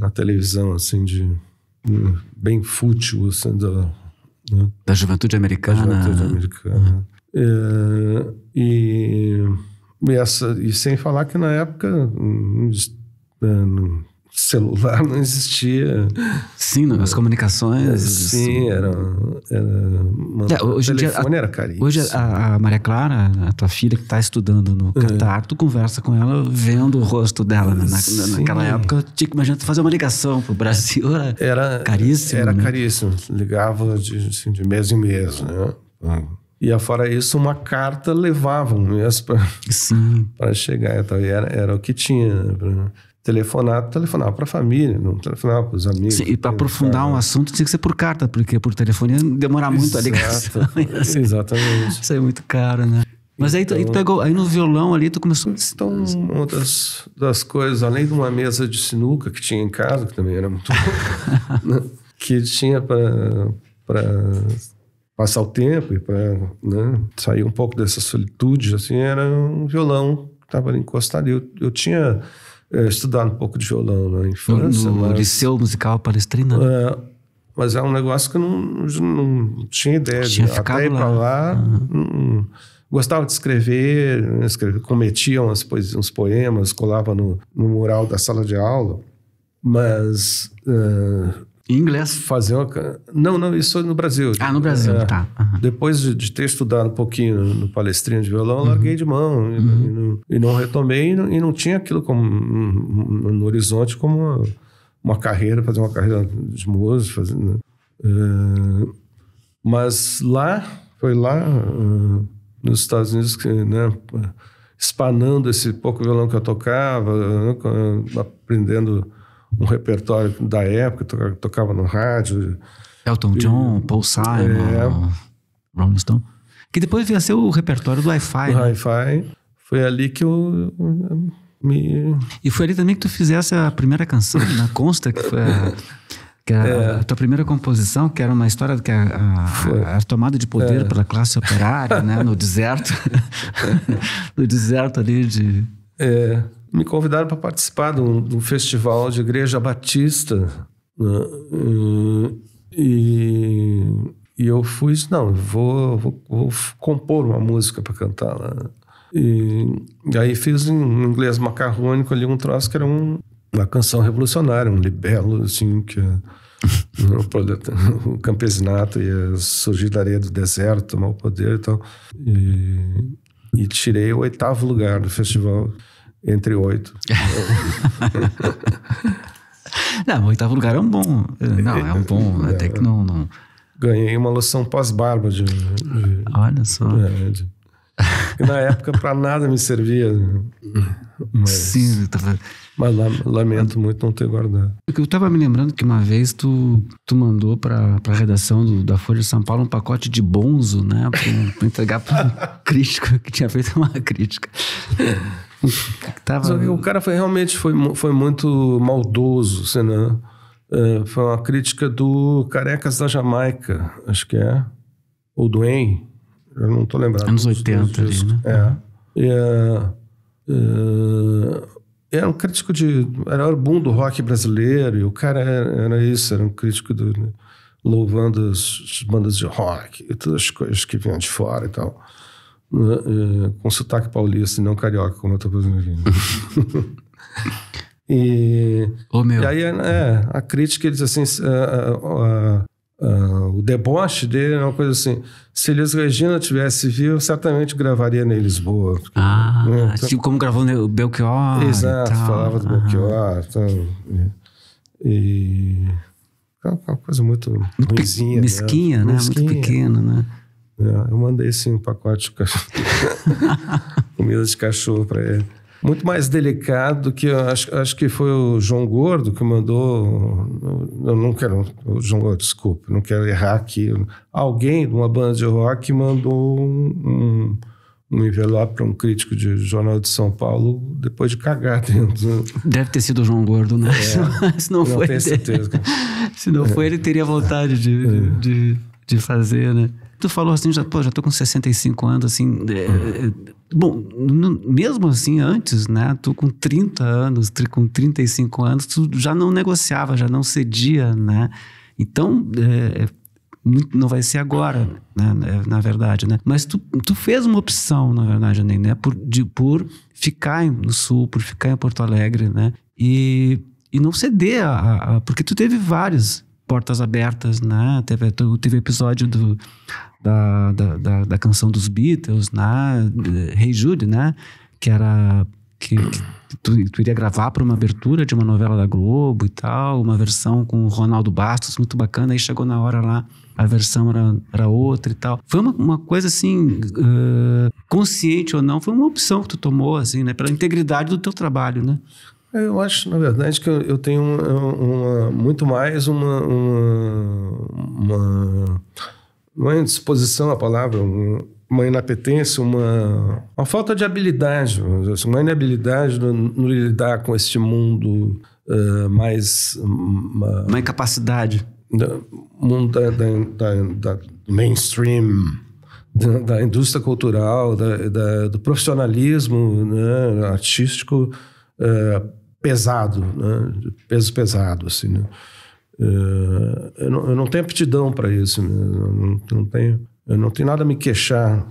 na televisão, assim, bem fútil, assim, né? Da juventude americana. Da juventude americana. E sem falar que na época celular não existia. Sim, as comunicações. Sim, hoje o telefone era caríssimo. Hoje a Maria Clara, a tua filha que está estudando no Catar, tu conversa com ela vendo o rosto dela. Né? Naquela época, tinha que imaginar tu fazer uma ligação pro Brasil, era caríssimo. Era, né? caríssimo. Ligava de mês em mês, né? E fora isso, uma carta levava um mês para chegar. Então, era o que tinha. Né? Telefonava para a família, não telefonava para os amigos. Sim, e para aprofundar um assunto tinha que ser por carta, porque por telefone ia demorar muito a ligação. Exatamente. Isso é muito caro, né? Mas aí, aí tu pegou, aí no violão ali tu começou... Então, uma das coisas, além de uma mesa de sinuca que tinha em casa, que também era muito né, que tinha para passar o tempo e para, né, sair um pouco dessa solitude, assim, era um violão que estava ali encostado. Eu tinha estudado um pouco de violão na infância. No Liceu Musical Palestrina? Mas é um negócio que eu não tinha ideia. Até ir para lá, gostava de escrever, cometia uns poemas, colava no mural da sala de aula, mas... Em inglês? Fazer Não, isso no Brasil. No Brasil, tá. Depois de ter estudado um pouquinho no Palestrina de violão, larguei de mão e não retomei e não tinha aquilo como no horizonte como uma carreira, fazer uma carreira de música. Mas foi lá nos Estados Unidos que, né, espanando esse pouco violão que eu tocava, aprendendo um repertório da época, tocava no rádio. Elton John, Paul Simon, Rolling Stone. Que depois veio a ser o repertório do Hi-Fi. O Hi-Fi. Foi ali que eu me... E foi ali também que tu fizesse a primeira canção, né? Consta que foi a tua primeira composição, que era uma história que a tomada de poder pela classe operária, né? No deserto. No deserto ali de... Me convidaram para participar de um festival de igreja batista, né? E eu fui, não, vou compor uma música para cantar lá. E aí fiz em inglês macarrônico ali um troço que era uma canção revolucionária, um libelo, assim, que o campesinato ia surgir da areia do deserto, tomar o poder e tal. E tirei o 8º lugar do festival. Entre 8. Não, o 8º lugar é um bom. Não, é um bom. Até que não. Ganhei uma loção pós-barba de olha só. Que na época para nada me servia. Sim, mas lamento muito não ter guardado. Eu estava me lembrando que uma vez tu mandou para a redação da Folha de São Paulo um pacote de bonzo, né? Para entregar para um crítico que tinha feito uma crítica. O cara realmente foi muito maldoso, assim, né? Foi uma crítica do Carecas da Jamaica, acho que é, ou do En, eu não estou lembrado. Anos 80 ali, né? Era um crítico era o boom do rock brasileiro, e o cara era isso, era um crítico louvando as bandas de rock e todas as coisas que vinham de fora e tal. Com sotaque paulista e não carioca, como eu estou fazendo aqui. E aí a crítica, ele diz assim, o deboche dele é uma coisa assim: se Elis Regina tivesse vivo, certamente gravaria em Lisboa. Porque, então, tipo como gravou o Belchior. Exato, falava do Belchior. E uma coisa muito ruinzinha, mesquinha, né? Muito pequena, né? Eu mandei sim um pacote de cachorro. Comida de cachorro para ele. Muito mais delicado do que... Acho que foi o João Gordo que mandou... Eu não quero... O João Gordo, desculpa, não quero errar aqui. Alguém de uma banda de rock mandou um envelope para um crítico de Jornal de São Paulo depois de cagar dentro. Deve ter sido o João Gordo, né? Se não foi, tenho certeza. Se não foi, ele teria vontade de fazer, né? Tu falou assim, já tô com 65 anos, assim... bom, mesmo assim, antes, né? Tu com 30 anos, com 35 anos, tu já não negociava, já não cedia, né? Então... não vai ser agora, né, na verdade, né? Mas tu fez uma opção, na verdade, né? Por ficar no Sul, por ficar em Porto Alegre, né? E não ceder porque tu teve várias portas abertas, né? Teve episódio da canção dos Beatles, né? Hey Jude, né? Que era... que tu iria gravar para uma abertura de uma novela da Globo e tal, uma versão com o Ronaldo Bastos, muito bacana. Aí chegou na hora lá, a versão era outra e tal. Foi uma coisa assim, consciente ou não, foi uma opção que tu tomou, assim, né? Pela integridade do teu trabalho, né? Eu acho, na verdade, que eu tenho muito mais uma indisposição, a palavra, uma inapetência, uma falta de habilidade, uma inabilidade no lidar com este mundo mais... Uma incapacidade. Mundo da mainstream, da indústria cultural, do profissionalismo, né, artístico pesado, né, peso pesado, assim, né? Eu não tenho aptidão para isso, né? Eu não tenho nada a me queixar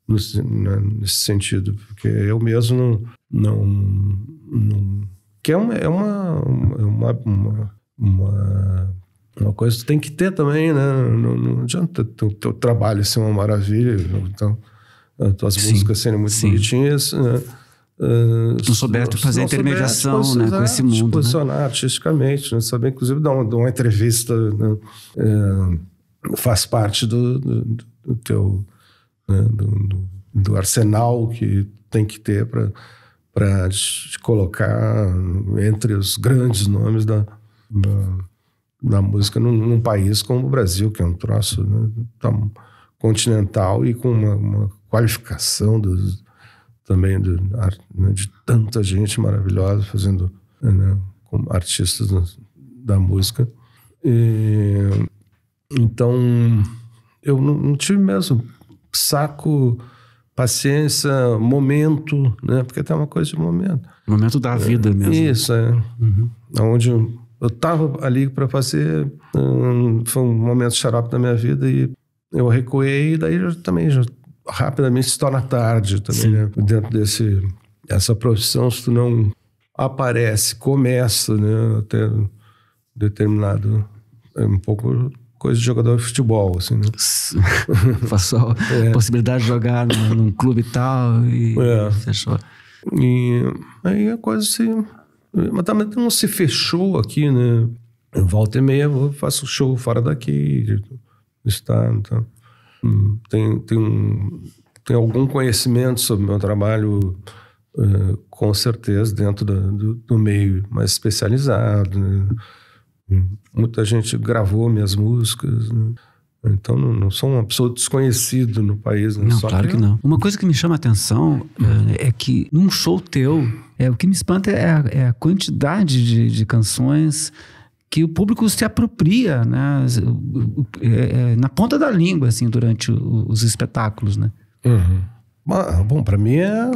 nesse sentido, porque eu mesmo não que é uma coisa que tu tem que ter também, né? Não adianta teu trabalho ser uma maravilha, então as tuas músicas serem muito bonitinhas, né? Tu soubeste fazer intermediação, né, com esse mundo, se posicionar artisticamente, né? Saber, inclusive, dar uma entrevista, né? Faz parte do teu, né? do arsenal que tem que ter para te colocar entre os grandes nomes da música num país como o Brasil, que é um troço, né, continental e com uma qualificação também de tanta gente maravilhosa fazendo, né, como artistas da música. Então eu não tive mesmo saco, paciência, momento, né, porque tem uma coisa de momento. Momento da vida mesmo. Isso, onde eu estava ali para fazer, foi um momento xarope da minha vida e eu recuei, e daí já rapidamente se torna tarde também, né? Dentro essa profissão, se tu não aparece, começa, né, até determinado, um pouco coisa de jogador de futebol, assim, né? Passou a possibilidade de jogar num clube e tal e fechou. E aí a coisa mas também não se fechou aqui, né? Eu volta e meia, eu faço show fora daqui, do estado, então... Tem algum conhecimento sobre o meu trabalho, com certeza, dentro do meio mais especializado, né? Muita gente gravou minhas músicas, né? Então não sou uma pessoa desconhecida no país, né? Não, claro que não. Uma coisa que me chama a atenção é que num show teu, o que me espanta é a quantidade de canções que o público se apropria, né, na ponta da língua, assim, durante os espetáculos, né? Bom, para mim é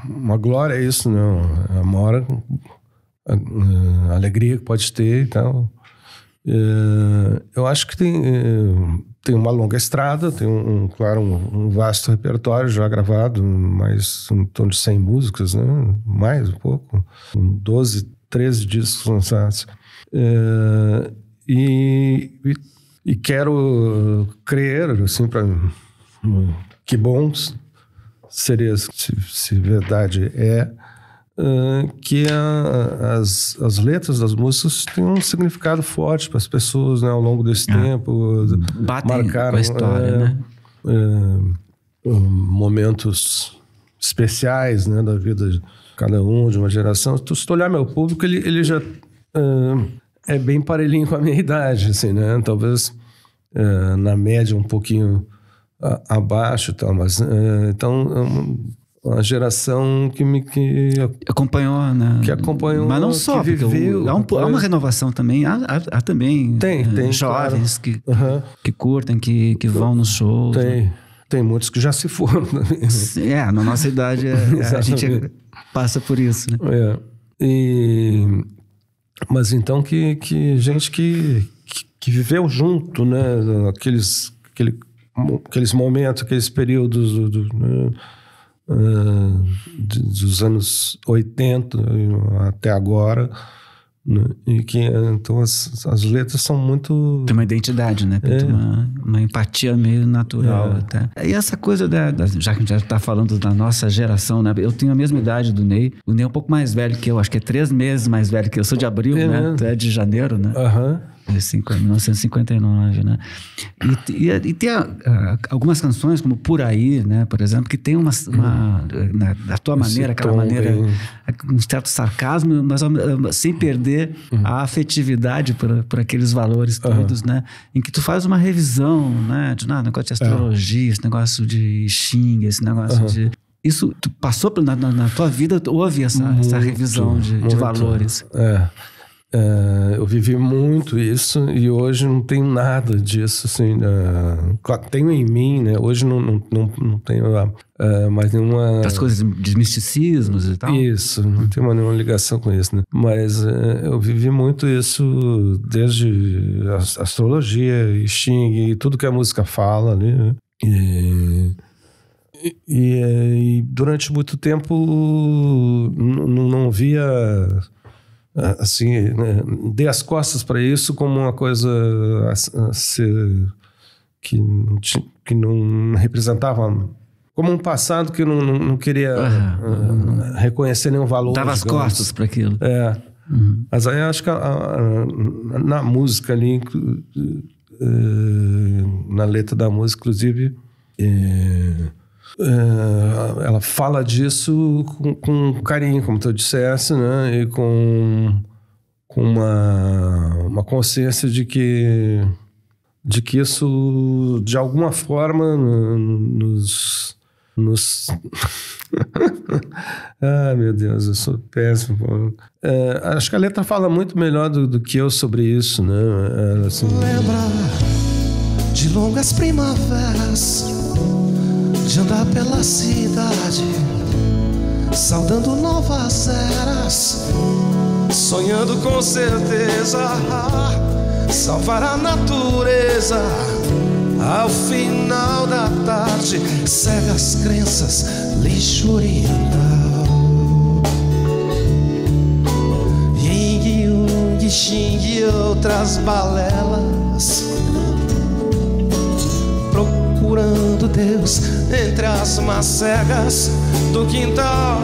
uma glória isso, né? A maior alegria que pode ter e tal. Eu acho que tem uma longa estrada, tem claro, um vasto repertório já gravado, mais em torno de 100 músicas, né? Mais um pouco, 12, 13 discos lançados. E quero crer, assim, que bom seria, se verdade que as letras das músicas têm um significado forte para as pessoas, né, ao longo desse tempo. Marcaram a história, né? Momentos especiais, né, da vida de cada um, de uma geração. Se tu olhar meu público, ele já é bem parelhinho com a minha idade, assim, né? Talvez na média um pouquinho abaixo e tal, mas então uma geração que acompanhou, né? Que acompanhou, mas não só, que viveu, há uma renovação também, há também tem jovens claro. que curtem, que vão nos shows. Tem muitos que já se foram também. Na nossa idade a gente passa por isso, né? Mas então que gente que viveu junto, né? Aqueles momentos, aqueles períodos dos anos 80 até agora, né? E que então as letras são muito... Tem uma identidade, né? Tem uma empatia meio natural até. E essa coisa já que a gente já está falando da nossa geração, né? Eu tenho a mesma idade do Ney. O Ney é um pouco mais velho que eu, acho que é 3 meses mais velho que eu. Eu sou de abril, né? Tu é de janeiro, né? 1959, né? E tem algumas canções, como Por Aí, né? Por exemplo, que tem da tua maneira, aquela maneira, um certo sarcasmo, mas sem perder a afetividade por aqueles valores todos, né? Em que tu faz uma revisão, né? De negócio de astrologia, esse negócio de Xing, esse negócio de... Isso, tu passou na tua vida, houve essa revisão de valores. Eu vivi muito isso e hoje não tenho nada disso, assim, claro, tenho em mim, né? Hoje não tenho mais nenhuma... As coisas de misticismos e tal? Isso, não tenho mais nenhuma ligação com isso, né? Mas eu vivi muito isso desde astrologia e Xing e tudo que a música fala ali, né? E durante muito tempo não via... assim, né, dei as costas para isso como uma coisa a ser, que não representava, como um passado que eu não queria reconhecer nenhum valor. Dava as costas para aquilo. Mas aí acho que na música ali, na letra da música, inclusive, ela fala disso com carinho, como tu dissesse, né? E com uma consciência de que isso, de alguma forma, nos... meu Deus, eu sou péssimo. Acho que a letra fala muito melhor do que eu sobre isso, né? Assim... Lembra de longas primaveras, de andar pela cidade, saudando novas eras, sonhando com certeza salvar a natureza. Ao final da tarde, cegas crenças, lixo oriental, Ying, Yung, Xing e outras balelas, procurando Deus entre as macegas do quintal.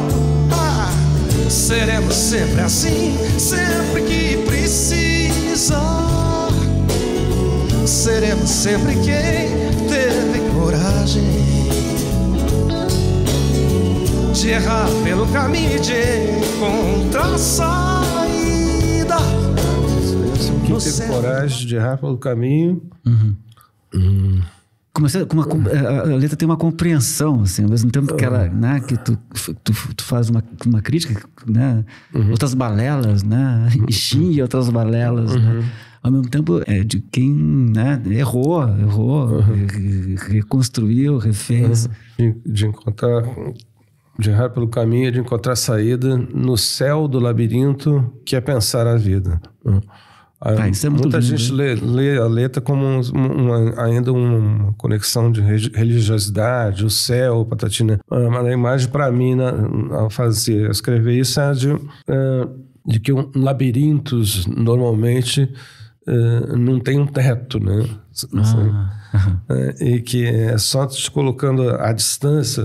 Seremos sempre assim, sempre que precisa. Seremos sempre quem teve coragem de errar pelo caminho e de encontrar a saída. Quem teve coragem de errar pelo caminho. A letra tem uma compreensão, assim, ao mesmo tempo que ela, né, que tu faz uma crítica, né, outras balelas, né, e xinga outras balelas, né, ao mesmo tempo de quem, né, errou, reconstruiu, refez. De encontrar, de errar pelo caminho, de encontrar saída no céu do labirinto que é pensar a vida. Isso é muito muita lindo, gente lê a letra como ainda uma conexão de religiosidade, o céu, patatina. Mas a imagem para mim, ao escrever isso, é de que labirintos normalmente não tem um teto, né? E que é só te colocando à distância,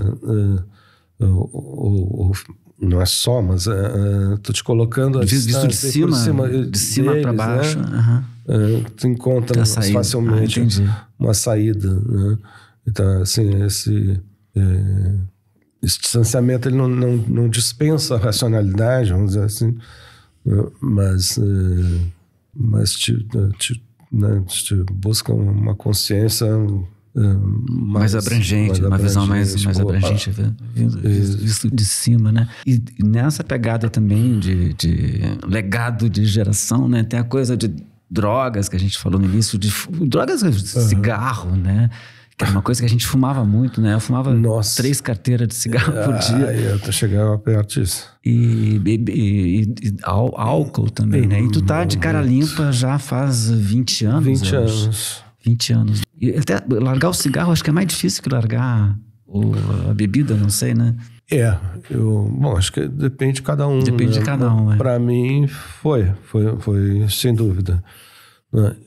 não é só, mas tô te colocando a distância, de cima para baixo, né? Tu encontra facilmente uma saída, né? Então, assim, esse distanciamento ele não dispensa a racionalidade, vamos dizer assim, mas te busca uma consciência mais abrangente, uma visão mais abrangente, visto de cima, né? E nessa pegada também de legado de geração, né? Tem a coisa de drogas que a gente falou no início, de drogas, cigarro, né? Que era uma coisa que a gente fumava muito, né? Eu fumava 3 carteiras de cigarro por dia. Eu chegava perto disso. E álcool também, né? E tu tá de cara limpa já faz 20 anos. 20 anos. 20 anos. E até largar o cigarro acho que é mais difícil que largar a bebida, não sei, né? Bom, acho que depende de cada um. Depende de cada um, Para mim, foi sem dúvida.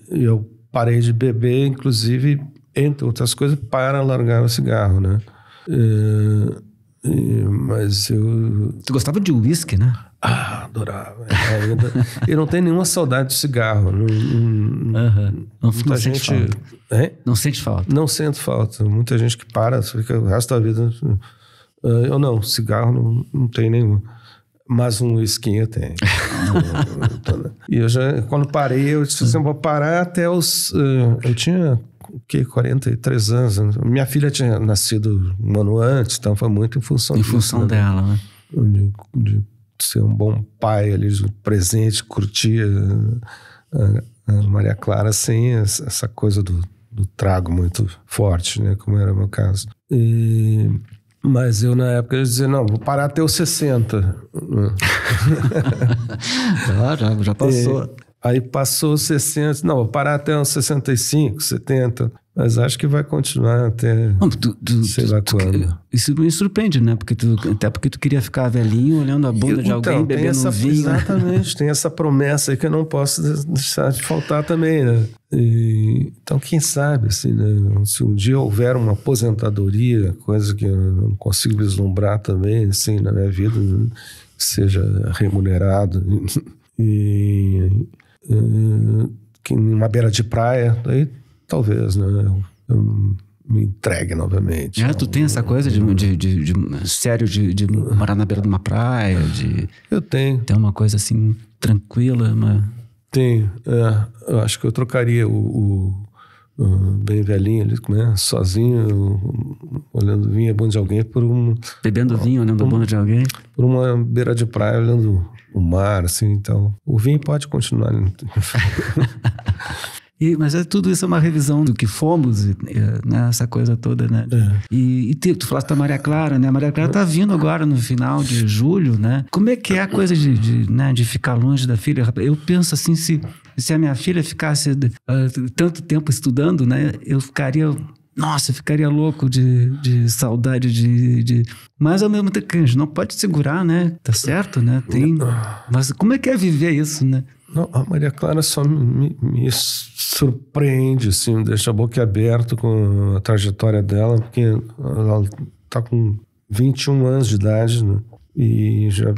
Eu parei de beber, inclusive, entre outras coisas, para largar o cigarro, né? Mas eu... Tu gostava de uísque, né? Adorava. Eu não tenho nenhuma saudade de cigarro. Não sente falta. Não sente falta? Não sinto falta. Muita gente que para, fica o resto da vida... Eu não, cigarro não tenho nenhum. Mas um whisky eu tenho. E eu já, quando parei, eu disse assim, vou parar até os... eu tinha, 43 anos. Minha filha tinha nascido um ano antes, então foi muito em função disso. Em função dela, né? De ser um bom pai ali, presente, curtir a Maria Clara sem essa coisa do trago muito forte, né? Como era o meu caso. Mas eu, na época, eu dizia, não, vou parar até os 60. Já passou. Aí passou os 60, não, vou parar até uns 65, 70. Mas acho que vai continuar até sei lá quando. Isso me surpreende, né? Até porque tu queria ficar velhinho, olhando a bunda de alguém, bebendo um vinho. Exatamente, tem essa promessa aí que eu não posso deixar de faltar também, né? Então, quem sabe, assim, né? Se um dia houver uma aposentadoria, coisa que eu não consigo vislumbrar também, assim, na minha vida, né? Que seja remunerado. Uma beira de praia, aí talvez, né? Eu me entregue novamente. Tu tem essa coisa de morar na beira de uma praia, Eu tenho. Tem uma coisa assim, tranquila, mas... Tenho, eu acho que eu trocaria o bem velhinho ali, sozinho, olhando vinho, a bunda de alguém por bebendo vinho, olhando a bunda de alguém? Por uma beira de praia, olhando o mar, assim, então... O vinho pode continuar. Mas tudo isso é uma revisão do que fomos, né? Essa coisa toda, né? Tu falaste da Maria Clara, né? A Maria Clara tá vindo agora no final de julho, né? Como é que é a coisa de ficar longe da filha? Eu penso assim, se a minha filha ficasse tanto tempo estudando, né? Eu ficaria louco de saudade Mas ao mesmo tempo, a gente não pode segurar, né? Tá certo, né? Mas como é que é viver isso, né? Não, a Maria Clara só me surpreende, assim, me deixa a boca aberta com a trajetória dela, porque ela tá com 21 anos de idade, né? E já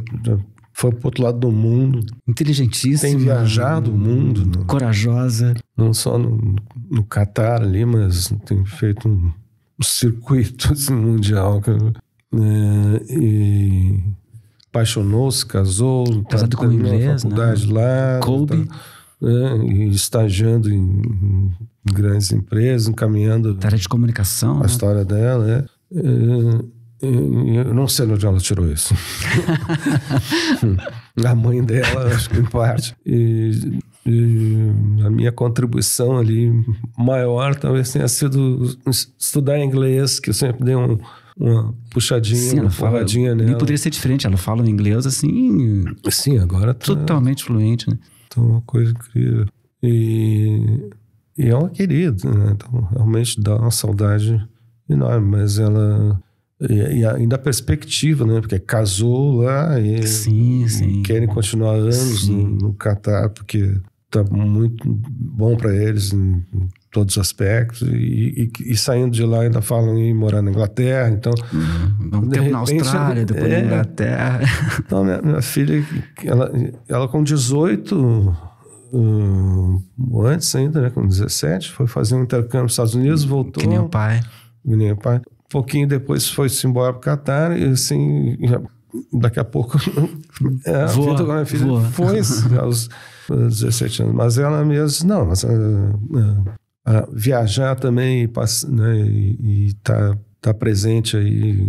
foi pro outro lado do mundo. Inteligentíssima. Tem viajado o mundo. Né? Corajosa. Não só no Catar ali, mas tem feito um circuito assim, mundial. E apaixonou-se, casou. Casado com um inglês, faculdade, né? Lá. Kobe. E estagiando em grandes empresas, encaminhando... Área de comunicação. A história dela, né? Eu não sei de onde ela tirou isso. A mãe dela, acho que em parte. E a minha contribuição ali maior talvez tenha sido estudar inglês, que eu sempre dei uma puxadinha, sim, uma porradinha nela. Nem poderia ser diferente, ela fala o inglês assim... Sim, agora totalmente fluente, né? Então, uma coisa incrível. E é uma querida, né? Então, realmente dá uma saudade enorme, mas ela... E ainda a perspectiva, né? Porque casou lá e sim. querem continuar anos no Catar, porque tá muito bom para eles em todos os aspectos. E saindo de lá ainda falam em morar na Inglaterra. Então, um tempo na Austrália, depois na Inglaterra. Então, minha filha, ela com 18, antes ainda, né? Com 17, foi fazer um intercâmbio nos Estados Unidos, voltou. Que nem o pai. Pouquinho depois foi-se embora para o Catar e assim, daqui a pouco a vida da minha filha foi aos 17 anos. Mas ela mesmo, não, mas viajar também, né, e tá presente aí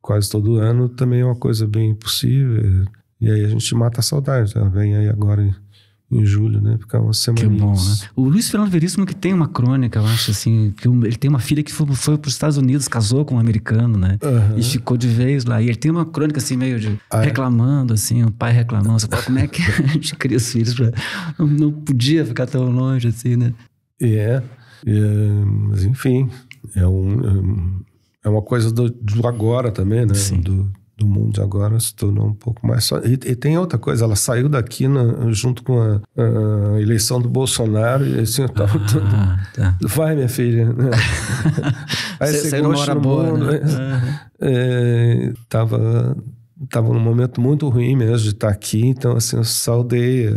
quase todo ano também é uma coisa bem possível. E aí a gente mata a saudade, né? Vem aí agora em julho, né? Ficar uma semana. Que bom, né? O Luiz Fernando Veríssimo que tem uma crônica, eu acho assim, que ele tem uma filha que foi para os Estados Unidos, casou com um americano, né? E ficou de vez lá. E ele tem uma crônica assim, meio de reclamando, assim, o pai reclamando. Você fala, como é que a gente cria os filhos? Não podia ficar tão longe assim, né? Mas enfim, é uma coisa do agora também, né? Sim. Do mundo de agora se tornou um pouco mais só. E tem outra coisa, ela saiu daqui junto com a eleição do Bolsonaro e assim, eu tava tá. Vai, minha filha. Aí você gosta do mundo. Né? Tava num momento muito ruim mesmo de estar aqui, então assim, eu saudei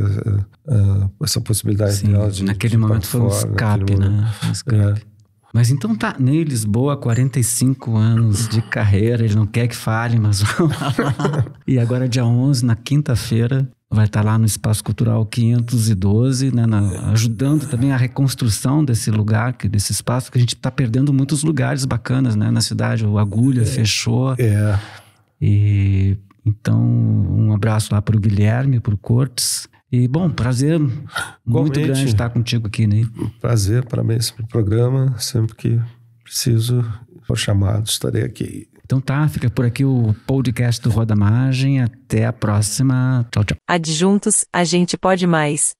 essa possibilidade dela de naquele momento foi um escape, né? Um escape. Mas então tá, Ney Lisboa, 45 anos de carreira, ele não quer que fale, mas vamos lá. E agora dia 11, na quinta-feira, vai estar lá no Espaço Cultural 512, né, ajudando também a reconstrução desse lugar, desse espaço, que a gente está perdendo muitos lugares bacanas, né, na cidade. O Agulha fechou. E então, um abraço lá para o Guilherme, para o Cortes. E, bom, prazer muito grande estar contigo aqui, né? Prazer, parabéns pelo programa. Sempre que preciso, for chamado, estarei aqui. Então tá, fica por aqui o podcast do Roda Margem. Até a próxima. Tchau, tchau. Adjuntos, a gente pode mais.